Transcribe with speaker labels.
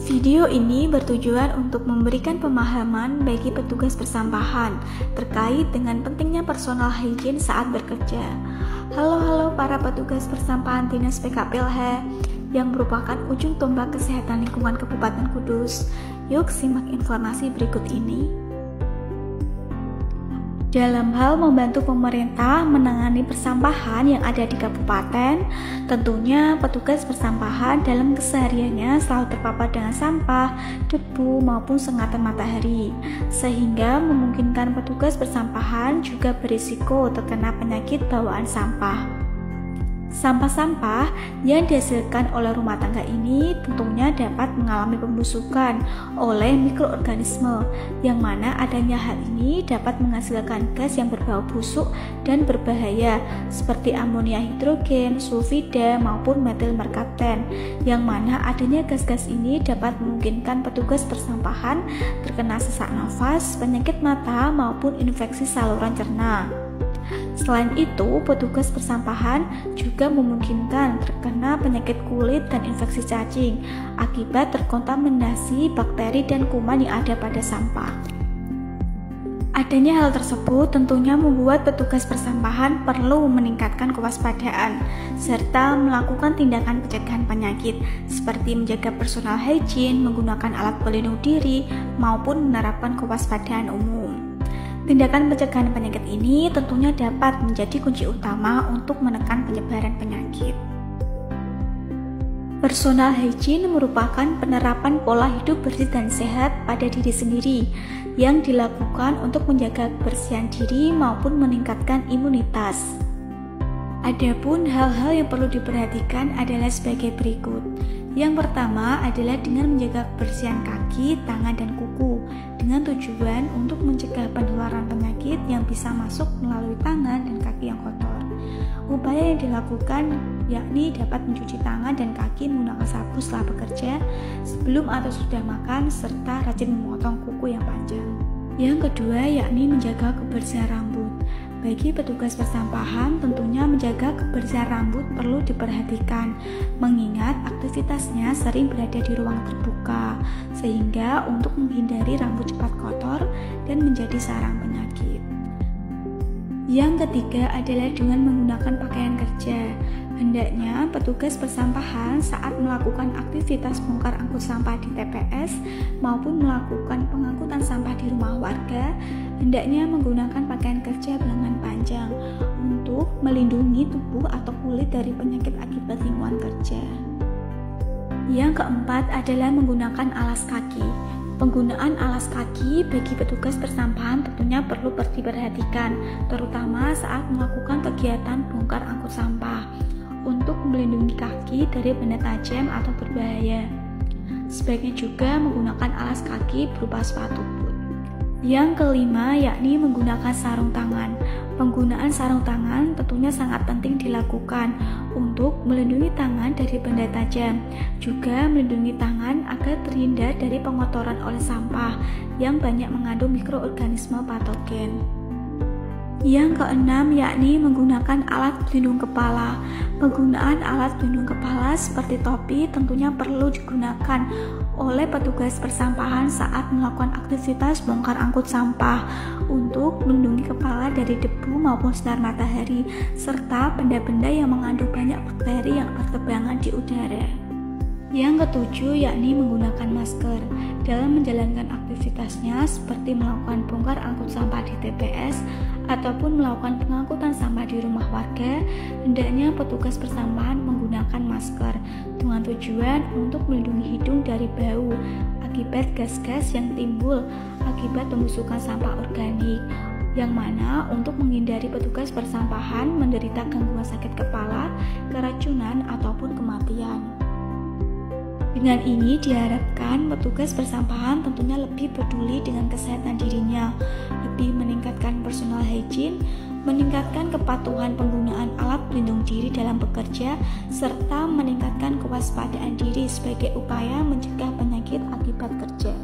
Speaker 1: Video ini bertujuan untuk memberikan pemahaman bagi petugas persampahan terkait dengan pentingnya personal hygiene saat bekerja. Halo para petugas persampahan Dinas PKPLH yang merupakan ujung tombak kesehatan lingkungan Kabupaten Kudus. Yuk simak informasi berikut ini. Dalam hal membantu pemerintah menangani persampahan yang ada di kabupaten, tentunya petugas persampahan dalam kesehariannya selalu terpapar dengan sampah, debu maupun sengatan matahari, sehingga memungkinkan petugas persampahan juga berisiko terkena penyakit bawaan sampah. Sampah-sampah yang dihasilkan oleh rumah tangga ini tentunya dapat mengalami pembusukan oleh mikroorganisme, yang mana adanya hal ini dapat menghasilkan gas yang berbau busuk dan berbahaya seperti amonia hidrogen, sulfida maupun metil merkaptan, yang mana adanya gas-gas ini dapat memungkinkan petugas persampahan terkena sesak nafas, penyakit mata maupun infeksi saluran cerna. Selain itu, petugas persampahan juga memungkinkan terkena penyakit kulit dan infeksi cacing akibat terkontaminasi bakteri dan kuman yang ada pada sampah. Adanya hal tersebut tentunya membuat petugas persampahan perlu meningkatkan kewaspadaan serta melakukan tindakan pencegahan penyakit seperti menjaga personal hygiene, menggunakan alat pelindung diri, maupun menerapkan kewaspadaan umum. Tindakan pencegahan penyakit ini tentunya dapat menjadi kunci utama untuk menekan penyebaran penyakit. Personal hygiene merupakan penerapan pola hidup bersih dan sehat pada diri sendiri yang dilakukan untuk menjaga kebersihan diri maupun meningkatkan imunitas. Adapun hal-hal yang perlu diperhatikan adalah sebagai berikut. Yang pertama adalah dengan menjaga kebersihan kaki, tangan, dan kuku dengan tujuan untuk mencegah penularan penyakit yang bisa masuk melalui tangan dan kaki yang kotor. Upaya yang dilakukan yakni dapat mencuci tangan dan kaki menggunakan sabun setelah bekerja, sebelum atau sudah makan, serta rajin memotong kuku yang panjang. Yang kedua yakni menjaga kebersihan rambut. Bagi petugas persampahan, tentunya menjaga kebersihan rambut perlu diperhatikan, mengingat aktivitasnya sering berada di ruang terbuka, sehingga untuk menghindari rambut cepat kotor dan menjadi sarang penyakit. Yang ketiga adalah dengan menggunakan pakaian kerja. Hendaknya petugas persampahan saat melakukan aktivitas bongkar angkut sampah di TPS maupun melakukan pengangkutan sampah di rumah warga, hendaknya menggunakan pakaian kerja berlengan panjang untuk melindungi tubuh atau kulit dari penyakit akibat lingkungan kerja. Yang keempat adalah menggunakan alas kaki. Penggunaan alas kaki bagi petugas persampahan tentunya perlu diperhatikan, terutama saat melakukan kegiatan bongkar angkut sampah, untuk melindungi kaki dari benda tajam atau berbahaya. Sebaiknya juga menggunakan alas kaki berupa sepatu boot. Yang kelima yakni menggunakan sarung tangan. Penggunaan sarung tangan tentunya sangat penting dilakukan untuk melindungi tangan dari benda tajam, juga melindungi tangan agar terhindar dari pengotoran oleh sampah yang banyak mengandung mikroorganisme patogen. Yang keenam yakni menggunakan alat pelindung kepala. Penggunaan alat pelindung kepala seperti topi tentunya perlu digunakan oleh petugas persampahan saat melakukan aktivitas bongkar angkut sampah untuk melindungi kepala dari debu maupun sinar matahari serta benda-benda yang mengandung banyak bakteri yang berterbangan di udara. Yang ketujuh yakni menggunakan masker. Dalam menjalankan aktivitasnya seperti melakukan bongkar angkut sampah di TPS ataupun melakukan pengangkutan sampah di rumah warga, hendaknya petugas persampahan menggunakan masker dengan tujuan untuk melindungi hidung dari bau akibat gas-gas yang timbul akibat pembusukan sampah organik, yang mana untuk menghindari petugas persampahan menderita gangguan sakit kepala, keracunan, ataupun kematian. Dengan ini diharapkan petugas persampahan tentunya lebih peduli dengan kesehatan dirinya, lebih meningkatkan personal hygiene, meningkatkan kepatuhan penggunaan alat pelindung diri dalam bekerja, serta meningkatkan kewaspadaan diri sebagai upaya mencegah penyakit akibat kerja.